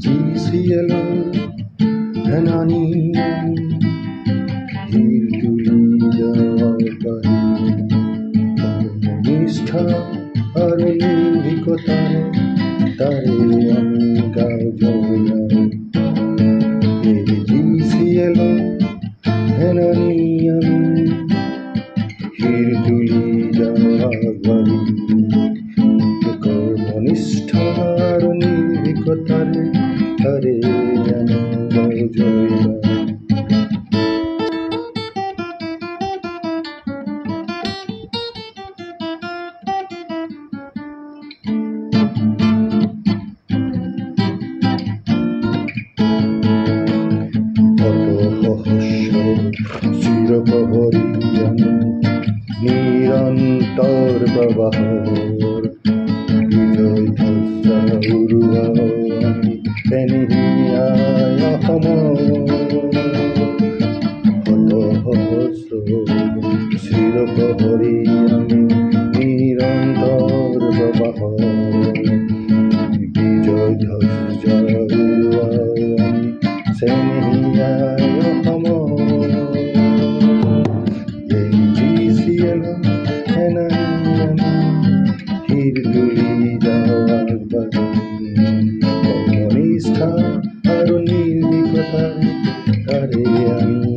জিচিএলৰ ধেনানি hero তুলি যাব পাৰি নিষ্ঠা আৰু নিৰ্ভীকতাৰে তাৰে আমি গাঁও জয় এই জিচিএলৰ ধেনানি আমি হিৰ তুলি যাব পাৰি কৰ্মনিষ্ঠা আৰু নিৰ্ভীকতাৰে তাৰে আমি গাঁও জয় চিৰপ্ৰহৰী আমি নিৰন্তৰ প্ৰবাহৰ বিজয় ধ্বজা উৰুৱাও আমি পেনিয়াই অসমৰ চিৰপ্ৰহৰী আমি নিৰন্তৰ প্ৰবাহৰ বিজয় ধ্বজা উৰুৱাও আমি চেনিয়াই অসমৰ হিৰ তুলি যাব পাৰি কৰ্মনিষ্ঠা আৰু নিৰ্ভীকতাৰে তাৰে আমি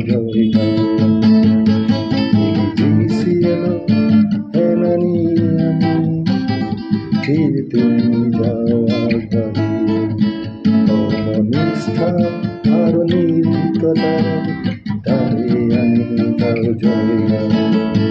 গাঁও জয় জিচিএলৰ ধেনানি আমি হিৰ তুলি যাব পাৰি কৰ্মনিষ্ঠা আৰু নিৰ্ভীকতাৰে তাৰে আমি গাঁও জয়